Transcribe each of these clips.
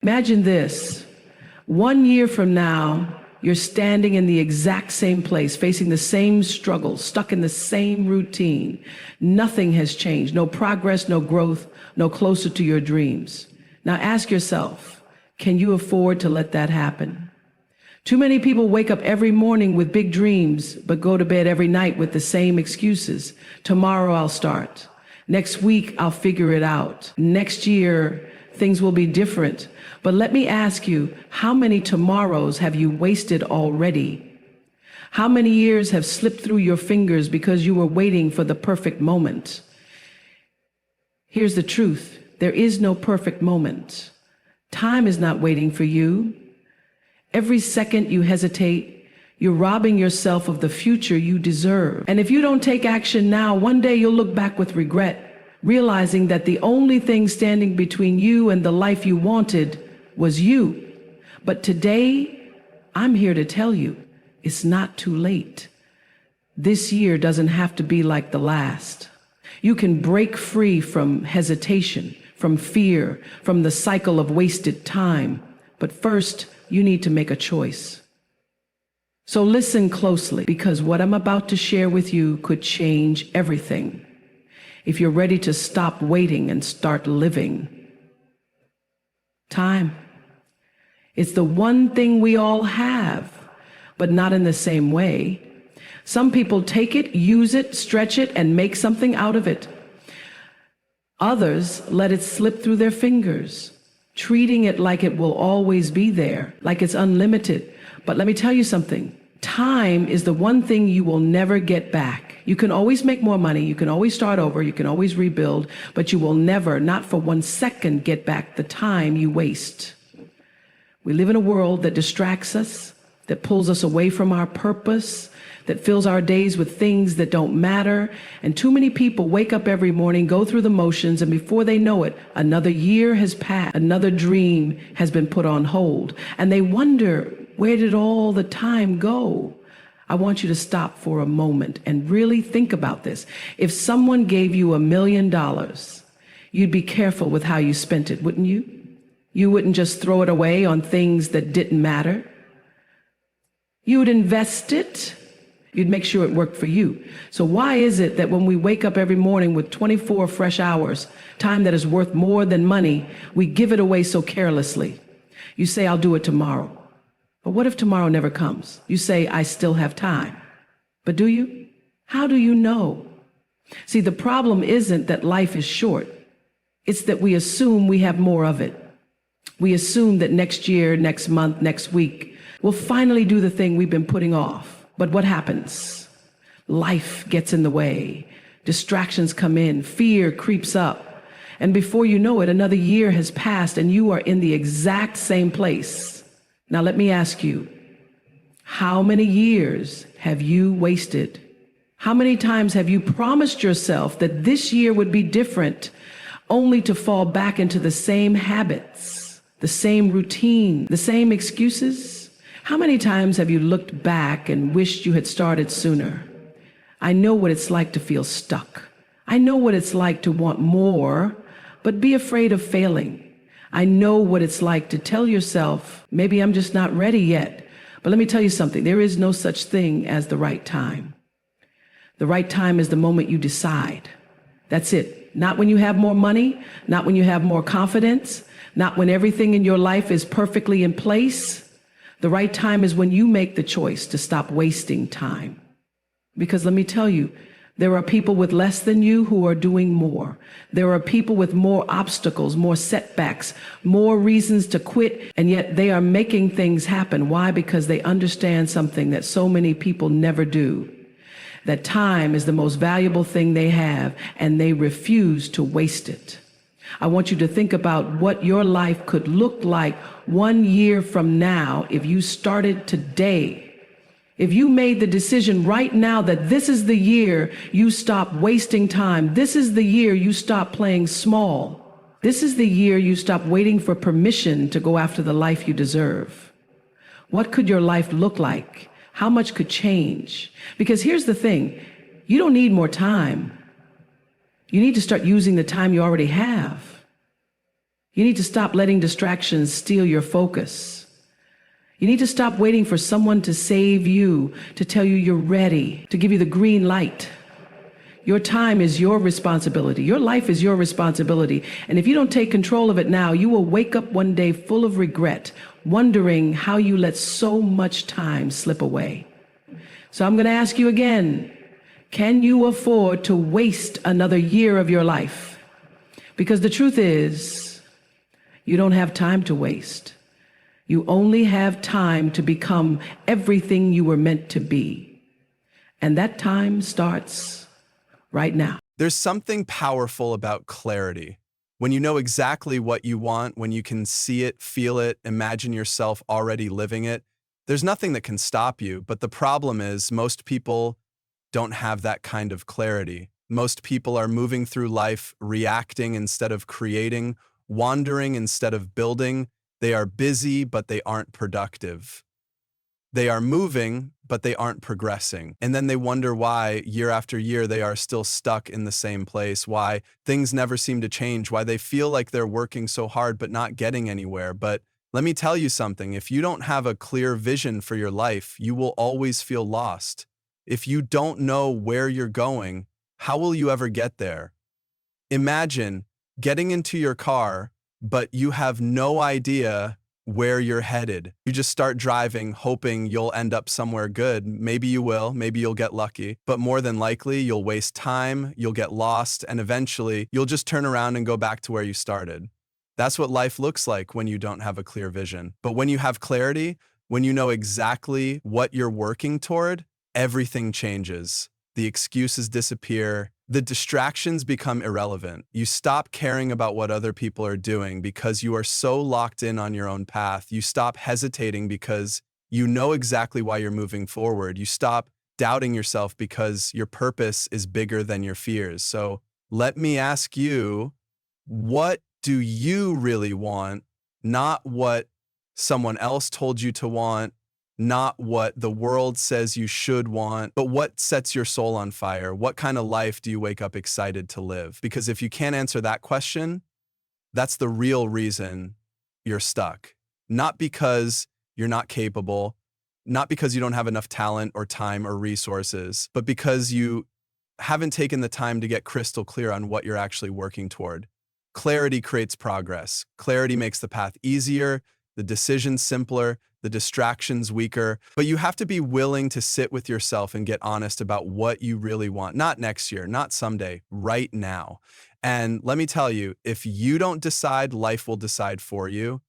Imagine this. 1 year from now, you're standing in the exact same place, facing the same struggle, stuck in the same routine. Nothing has changed. No progress, no growth, no closer to your dreams. Now ask yourself, can you afford to let that happen? Too many people wake up every morning with big dreams, but go to bed every night with the same excuses. Tomorrow I'll start. Next week I'll figure it out. Next year things will be different. But let me ask you, how many tomorrows have you wasted already? How many years have slipped through your fingers because you were waiting for the perfect moment? Here's the truth. There is no perfect moment. Time is not waiting for you. Every second you hesitate, you're robbing yourself of the future you deserve. And if you don't take action now, one day you'll look back with regret, realizing that the only thing standing between you and the life you wanted was you. But today, I'm here to tell you, it's not too late. This year doesn't have to be like the last. You can break free from hesitation, from fear, from the cycle of wasted time. But first, you need to make a choice. So listen closely, because what I'm about to share with you could change everything. If you're ready to stop waiting and start living. Time. It's the one thing we all have, but not in the same way. Some people take it, use it, stretch it, and make something out of it. Others let it slip through their fingers, treating it like it will always be there, like it's unlimited. But let me tell you something. Time is the one thing you will never get back. You can always make more money, you can always start over, you can always rebuild, but you will never, not for 1 second, get back the time you waste. We live in a world that distracts us, that pulls us away from our purpose, that fills our days with things that don't matter. And too many people wake up every morning, go through the motions, and before they know it, another year has passed, another dream has been put on hold. And they wonder, where did all the time go? I want you to stop for a moment and really think about this. If someone gave you $1 million, you'd be careful with how you spent it, wouldn't you? You wouldn't just throw it away on things that didn't matter. You would invest it. You'd make sure it worked for you. So why is it that when we wake up every morning with 24 fresh hours, time that is worth more than money, we give it away so carelessly? You say, I'll do it tomorrow. But what if tomorrow never comes? You say, I still have time. But do you? How do you know? See, the problem isn't that life is short. It's that we assume we have more of it. We assume that next year, next month, next week, we'll finally do the thing we've been putting off. But what happens? Life gets in the way. Distractions come in. Fear creeps up. And before you know it, another year has passed and you are in the exact same place. Now let me ask you, how many years have you wasted? How many times have you promised yourself that this year would be different, only to fall back into the same habits, the same routine, the same excuses? How many times have you looked back and wished you had started sooner? I know what it's like to feel stuck. I know what it's like to want more, but be afraid of failing. I know what it's like to tell yourself, maybe I'm just not ready yet. But let me tell you something, there is no such thing as the right time. The right time is the moment you decide. That's it. Not when you have more money, not when you have more confidence, not when everything in your life is perfectly in place. The right time is when you make the choice to stop wasting time. Because let me tell you, there are people with less than you who are doing more. There are people with more obstacles, more setbacks, more reasons to quit, and yet they are making things happen. Why? Because they understand something that so many people never do. That time is the most valuable thing they have, and they refuse to waste it. I want you to think about what your life could look like 1 year from now if you started today. If you made the decision right now that this is the year you stop wasting time, this is the year you stop playing small, this is the year you stop waiting for permission to go after the life you deserve. What could your life look like? How much could change? Because here's the thing, you don't need more time. You need to start using the time you already have. You need to stop letting distractions steal your focus. You need to stop waiting for someone to save you, to tell you you're ready, to give you the green light. Your time is your responsibility. Your life is your responsibility. And if you don't take control of it now, you will wake up one day full of regret, wondering how you let so much time slip away. So I'm going to ask you again, can you afford to waste another year of your life? Because the truth is, you don't have time to waste. You only have time to become everything you were meant to be. And that time starts right now. There's something powerful about clarity. When you know exactly what you want, when you can see it, feel it, imagine yourself already living it, there's nothing that can stop you. But the problem is most people don't have that kind of clarity. Most people are moving through life reacting instead of creating, wandering instead of building. They are busy, but they aren't productive. They are moving, but they aren't progressing. And then they wonder why, year after year, they are still stuck in the same place, why things never seem to change, why they feel like they're working so hard but not getting anywhere. But let me tell you something, if you don't have a clear vision for your life, you will always feel lost. If you don't know where you're going, how will you ever get there? Imagine getting into your car, but you have no idea where you're headed. You just start driving, hoping you'll end up somewhere good. Maybe you will, maybe you'll get lucky, but more than likely you'll waste time, you'll get lost, and eventually you'll just turn around and go back to where you started. That's what life looks like when you don't have a clear vision. But when you have clarity, when you know exactly what you're working toward, everything changes. The excuses disappear. The distractions become irrelevant. You stop caring about what other people are doing because you are so locked in on your own path. You stop hesitating because you know exactly why you're moving forward. You stop doubting yourself because your purpose is bigger than your fears. So let me ask you, what do you really want? Not what someone else told you to want, not what the world says you should want, but what sets your soul on fire? What kind of life do you wake up excited to live? Because if you can't answer that question, that's the real reason you're stuck. Not because you're not capable, not because you don't have enough talent or time or resources, but because you haven't taken the time to get crystal clear on what you're actually working toward. Clarity creates progress. Clarity makes the path easier, the decisions simpler, the distractions weaker, but you have to be willing to sit with yourself and get honest about what you really want. Not next year, not someday, right now. And let me tell you, if you don't decide, life will decide for you.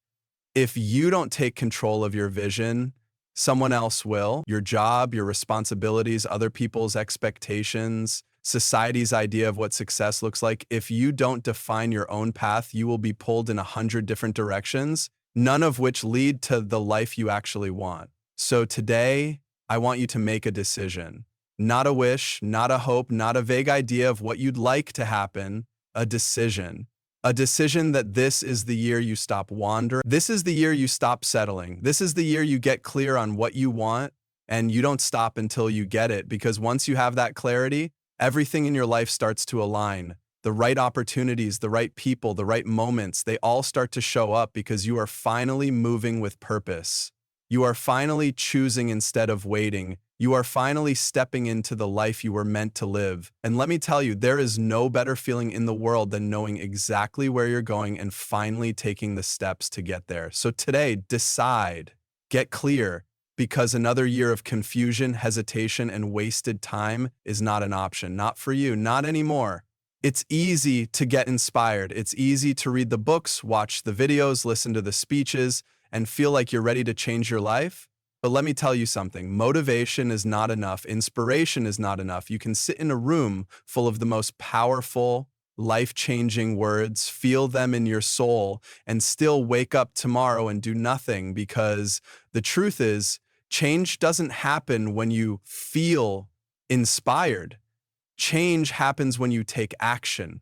If you don't take control of your vision, someone else will. Your job, your responsibilities, other people's expectations, society's idea of what success looks like. If you don't define your own path, you will be pulled in 100 different directions, none of which lead to the life you actually want. So today, I want you to make a decision. Not a wish, not a hope, not a vague idea of what you'd like to happen, a decision. A decision that this is the year you stop wandering. This is the year you stop settling. This is the year you get clear on what you want and you don't stop until you get it, because once you have that clarity, everything in your life starts to align. The right opportunities, the right people, the right moments, they all start to show up because you are finally moving with purpose. You are finally choosing instead of waiting. You are finally stepping into the life you were meant to live. And let me tell you, there is no better feeling in the world than knowing exactly where you're going and finally taking the steps to get there. So today, decide, get clear, because another year of confusion, hesitation, and wasted time is not an option. Not for you, not anymore. It's easy to get inspired. It's easy to read the books, watch the videos, listen to the speeches, and feel like you're ready to change your life. But let me tell you something, motivation is not enough. Inspiration is not enough. You can sit in a room full of the most powerful, life-changing words, feel them in your soul, and still wake up tomorrow and do nothing, because the truth is, change doesn't happen when you feel inspired. Change happens when you take action.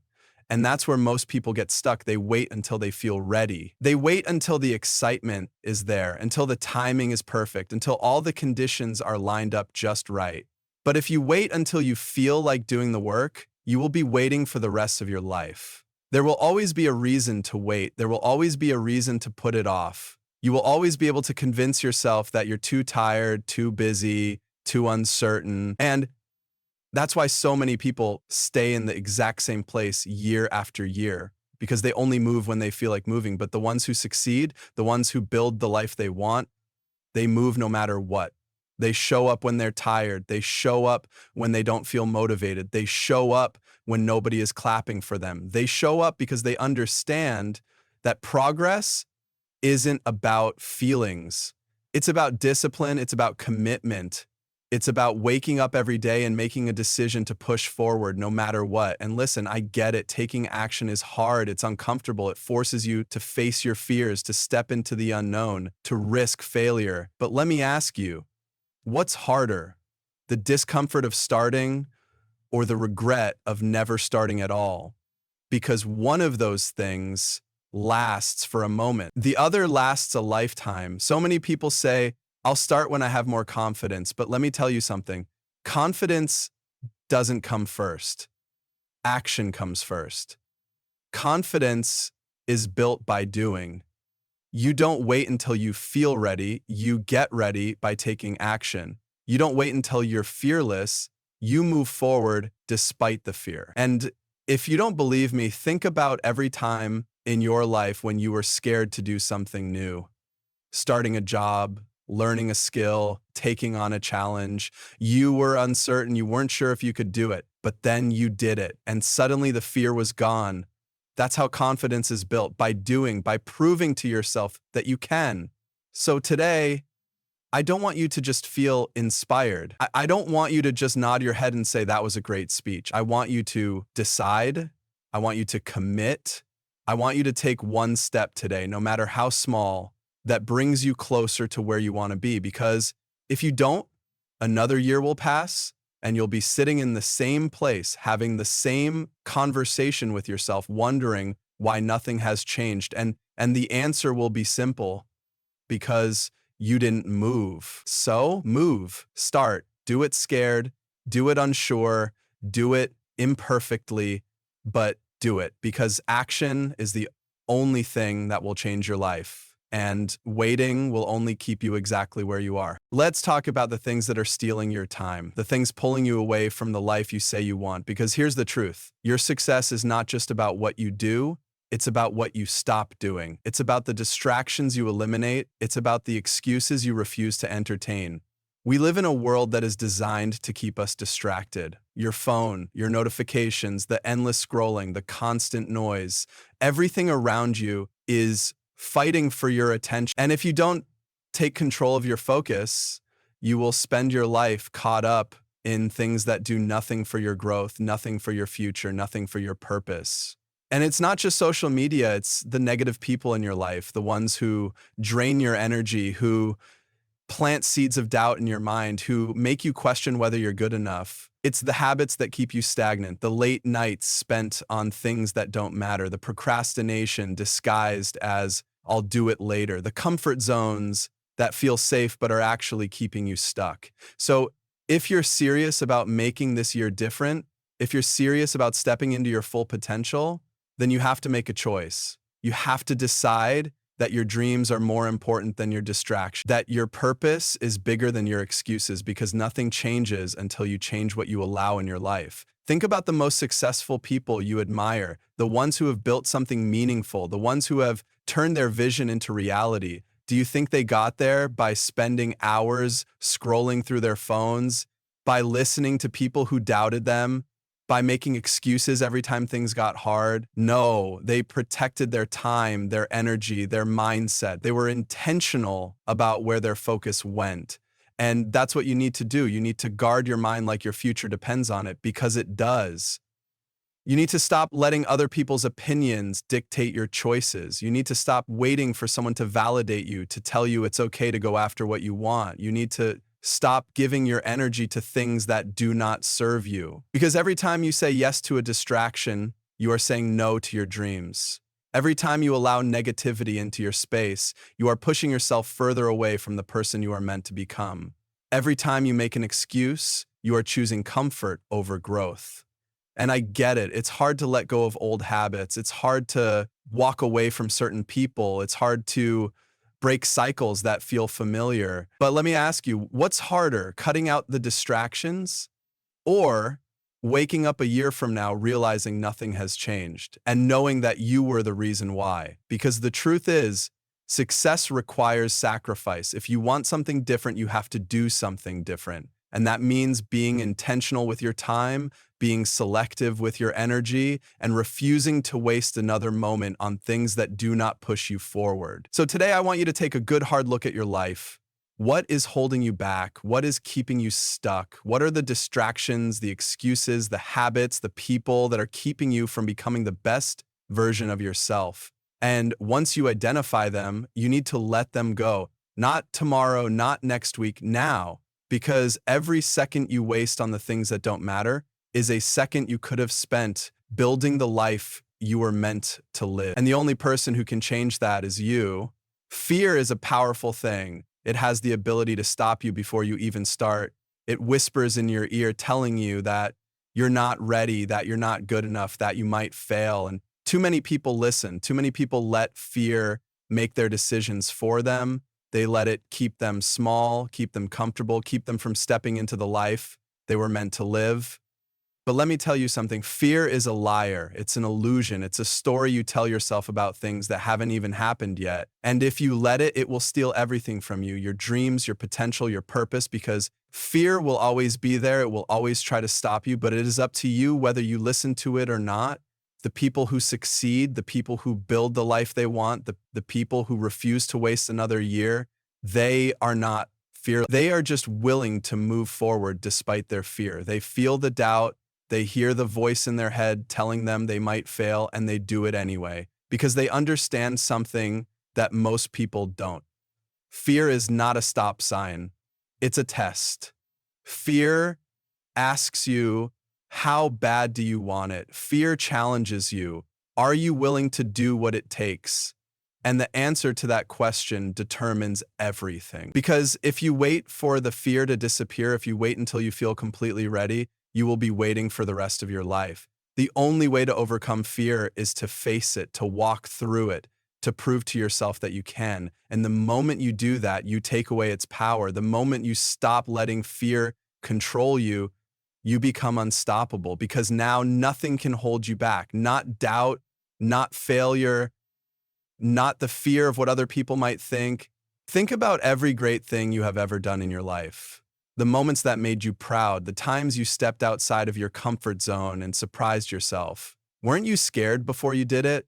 And that's where most people get stuck. They wait until they feel ready. They wait until the excitement is there, until the timing is perfect, until all the conditions are lined up just right. But if you wait until you feel like doing the work, you will be waiting for the rest of your life. There will always be a reason to wait. There will always be a reason to put it off. You will always be able to convince yourself that you're too tired, too busy, too uncertain. And that's why so many people stay in the exact same place year after year, because they only move when they feel like moving. But the ones who succeed, the ones who build the life they want, they move no matter what. They show up when they're tired. They show up when they don't feel motivated. They show up when nobody is clapping for them. They show up because they understand that progress isn't about feelings. It's about discipline. It's about commitment. It's about waking up every day and making a decision to push forward no matter what. And listen, I get it. Taking action is hard. It's uncomfortable. It forces you to face your fears, to step into the unknown, to risk failure. But let me ask you, what's harder, the discomfort of starting or the regret of never starting at all? Because one of those things lasts for a moment. The other lasts a lifetime. So many people say, I'll start when I have more confidence. But let me tell you something. Confidence doesn't come first. Action comes first. Confidence is built by doing. You don't wait until you feel ready. You get ready by taking action. You don't wait until you're fearless. You move forward despite the fear. And if you don't believe me, think about every time in your life when you were scared to do something new. Starting a job, learning a skill, taking on a challenge. You were uncertain. You weren't sure if you could do it, but then you did it. And suddenly the fear was gone. That's how confidence is built, by doing, by proving to yourself that you can. So today, I don't want you to just feel inspired. I don't want you to just nod your head and say, that was a great speech. I want you to decide. I want you to commit. I want you to take one step today, no matter how small, that brings you closer to where you want to be. Because if you don't, another year will pass and you'll be sitting in the same place, having the same conversation with yourself, wondering why nothing has changed. And the answer will be simple, because you didn't move. So move, start, do it scared, do it unsure, do it imperfectly, but do it, because action is the only thing that will change your life. And waiting will only keep you exactly where you are. Let's talk about the things that are stealing your time, the things pulling you away from the life you say you want. Because here's the truth. Your success is not just about what you do. It's about what you stop doing. It's about the distractions you eliminate. It's about the excuses you refuse to entertain. We live in a world that is designed to keep us distracted. Your phone, your notifications, the endless scrolling, the constant noise, everything around you is fighting for your attention. And if you don't take control of your focus, you will spend your life caught up in things that do nothing for your growth, nothing for your future, nothing for your purpose. And it's not just social media, it's the negative people in your life, the ones who drain your energy, who plant seeds of doubt in your mind, who make you question whether you're good enough. It's the habits that keep you stagnant, the late nights spent on things that don't matter, the procrastination disguised as I'll do it later, the comfort zones that feel safe but are actually keeping you stuck. So if you're serious about making this year different, if you're serious about stepping into your full potential, then you have to make a choice. You have to decide that your dreams are more important than your distraction, that your purpose is bigger than your excuses, because nothing changes until you change what you allow in your life. Think about the most successful people you admire, the ones who have built something meaningful, the ones who have turned their vision into reality. Do you think they got there by spending hours scrolling through their phones, by listening to people who doubted them, by making excuses every time things got hard? No, they protected their time, their energy, their mindset. They were intentional about where their focus went. And that's what you need to do. You need to guard your mind like your future depends on it, because it does. You need to stop letting other people's opinions dictate your choices. You need to stop waiting for someone to validate you, to tell you it's okay to go after what you want. You need to stop giving your energy to things that do not serve you. Because every time you say yes to a distraction, you are saying no to your dreams. Every time you allow negativity into your space, you are pushing yourself further away from the person you are meant to become. Every time you make an excuse, you are choosing comfort over growth. And I get it. It's hard to let go of old habits. It's hard to walk away from certain people. It's hard to break cycles that feel familiar. But let me ask you, what's harder, cutting out the distractions or waking up a year from now realizing nothing has changed and knowing that you were the reason why? Because the truth is, success requires sacrifice. If you want something different, you have to do something different. And that means being intentional with your time, being selective with your energy, and refusing to waste another moment on things that do not push you forward. So today I want you to take a good hard look at your life. What is holding you back? What is keeping you stuck? What are the distractions, the excuses, the habits, the people that are keeping you from becoming the best version of yourself? And once you identify them, you need to let them go. Not tomorrow, not next week, now. Because every second you waste on the things that don't matter is a second you could have spent building the life you were meant to live. And the only person who can change that is you. Fear is a powerful thing. It has the ability to stop you before you even start. It whispers in your ear telling you that you're not ready, that you're not good enough, that you might fail. And too many people listen. Too many people let fear make their decisions for them. They let it keep them small, keep them comfortable, keep them from stepping into the life they were meant to live. But let me tell you something. Fear is a liar. It's an illusion. It's a story you tell yourself about things that haven't even happened yet. And if you let it, it will steal everything from you, your dreams, your potential, your purpose, because fear will always be there. It will always try to stop you, but it is up to you whether you listen to it or not. The people who succeed, the people who build the life they want, the people who refuse to waste another year, they are not fearless. They are just willing to move forward despite their fear. They feel the doubt, they hear the voice in their head telling them they might fail, and they do it anyway because they understand something that most people don't. Fear is not a stop sign. It's a test. Fear asks you, how bad do you want it? Fear challenges you. Are you willing to do what it takes? And the answer to that question determines everything. Because if you wait for the fear to disappear, if you wait until you feel completely ready, you will be waiting for the rest of your life. The only way to overcome fear is to face it, to walk through it, to prove to yourself that you can. And the moment you do that, you take away its power. The moment you stop letting fear control you, you become unstoppable because now nothing can hold you back. Not doubt, not failure, not the fear of what other people might think. Think about every great thing you have ever done in your life. The moments that made you proud, the times you stepped outside of your comfort zone and surprised yourself. Weren't you scared before you did it?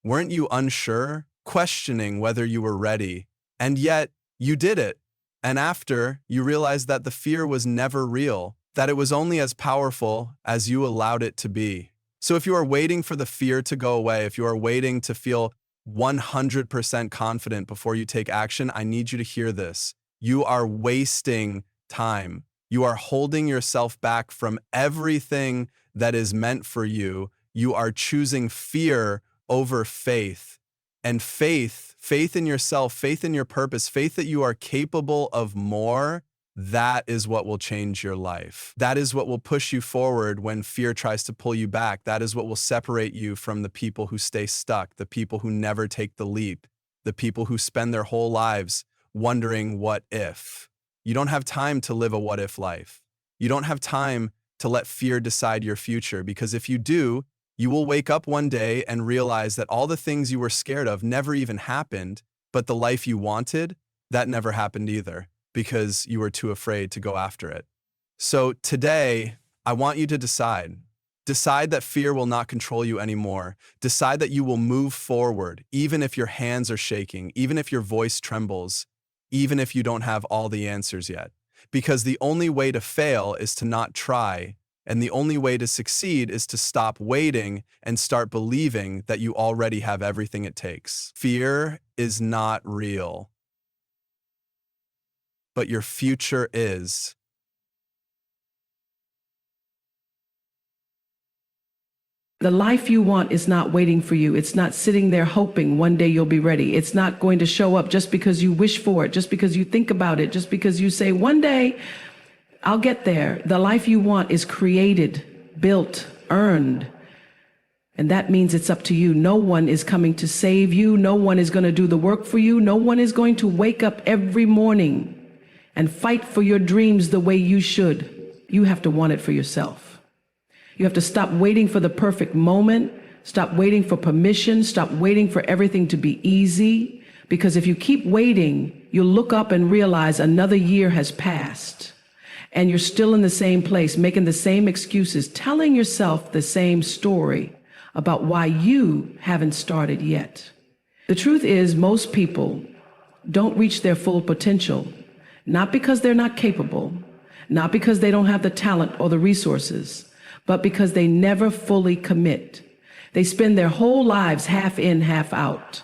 Weren't you unsure, questioning whether you were ready? And yet, you did it. And after, you realized that the fear was never real, that it was only as powerful as you allowed it to be. So if you are waiting for the fear to go away, if you are waiting to feel 100% confident before you take action, I need you to hear this. You are wasting time. You are holding yourself back from everything that is meant for you. You are choosing fear over faith. And faith in yourself, faith in your purpose, faith that you are capable of more, that is what will change your life. That is what will push you forward when fear tries to pull you back. That is what will separate you from the people who stay stuck, the people who never take the leap, the people who spend their whole lives wondering what if. You don't have time to live a what if life. You don't have time to let fear decide your future, because if you do, you will wake up one day and realize that all the things you were scared of never even happened, but the life you wanted, that never happened either, because you were too afraid to go after it. So today, I want you to decide. Decide that fear will not control you anymore. Decide that you will move forward, even if your hands are shaking, even if your voice trembles, even if you don't have all the answers yet. Because the only way to fail is to not try, and the only way to succeed is to stop waiting and start believing that you already have everything it takes. Fear is not real, but your future is. The life you want is not waiting for you. It's not sitting there hoping one day you'll be ready. It's not going to show up just because you wish for it, just because you think about it, just because you say, one day I'll get there. The life you want is created, built, earned. And that means it's up to you. No one is coming to save you. No one is going to do the work for you. No one is going to wake up every morning and fight for your dreams the way you should. You have to want it for yourself. You have to stop waiting for the perfect moment. Stop waiting for permission. Stop waiting for everything to be easy. Because if you keep waiting, you'll look up and realize another year has passed. And you're still in the same place, making the same excuses, telling yourself the same story about why you haven't started yet. The truth is, most people don't reach their full potential, not because they're not capable, not because they don't have the talent or the resources, but because they never fully commit. They spend their whole lives half in, half out.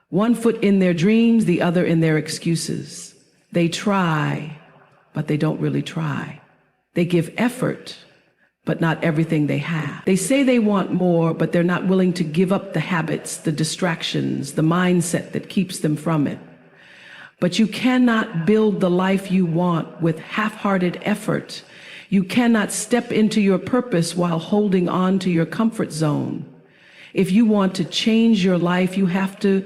One foot in their dreams, the other in their excuses. They try, but they don't really try. They give effort, but not everything they have. They say they want more, but they're not willing to give up the habits, the distractions, the mindset that keeps them from it. But you cannot build the life you want with half-hearted effort. You cannot step into your purpose while holding on to your comfort zone. If you want to change your life, you have to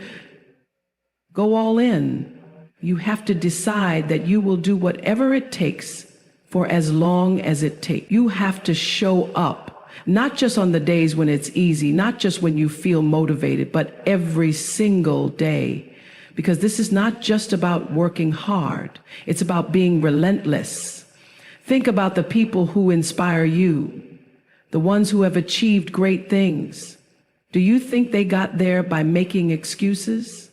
go all in. You have to decide that you will do whatever it takes for as long as it takes. You have to show up, not just on the days when it's easy, not just when you feel motivated, but every single day. Because this is not just about working hard. It's about being relentless. Think about the people who inspire you, the ones who have achieved great things. Do you think they got there by making excuses?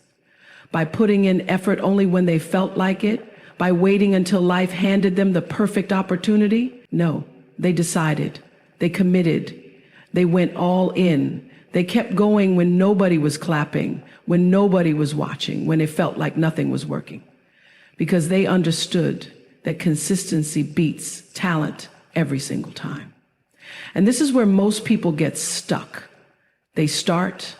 By putting in effort only when they felt like it? By waiting until life handed them the perfect opportunity? No, they decided. They committed. They went all in. They kept going when nobody was clapping, when nobody was watching, when it felt like nothing was working. Because they understood that consistency beats talent every single time. And this is where most people get stuck. They start,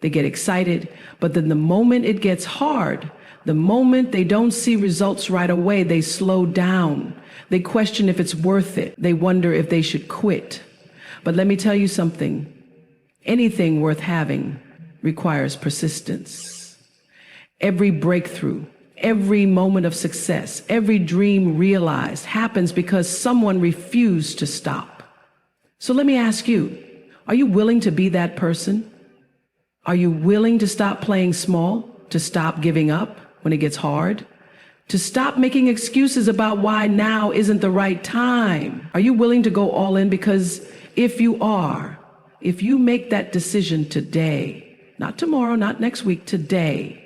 they get excited, but then the moment it gets hard, the moment they don't see results right away, they slow down. They question if it's worth it. They wonder if they should quit. But let me tell you something. Anything worth having requires persistence. Every breakthrough, every moment of success, every dream realized happens because someone refused to stop. So let me ask you, are you willing to be that person? Are you willing to stop playing small, to stop giving up when it gets hard, to stop making excuses about why now isn't the right time? Are you willing to go all in? Because if you are, if you make that decision today, not tomorrow, not next week, today,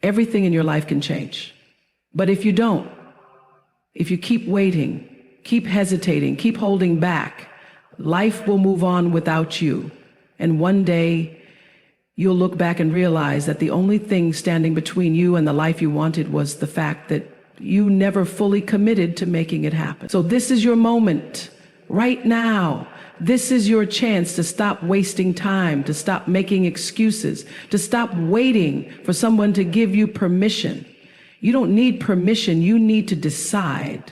everything in your life can change. But if you don't, if you keep waiting, keep hesitating, keep holding back, life will move on without you. And one day, you'll look back and realize that the only thing standing between you and the life you wanted was the fact that you never fully committed to making it happen. So this is your moment, right now. This is your chance to stop wasting time, to stop making excuses, to stop waiting for someone to give you permission. You don't need permission, you need to decide.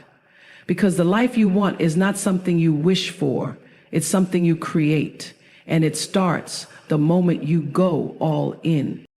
Because the life you want is not something you wish for, it's something you create. And it starts the moment you go all in.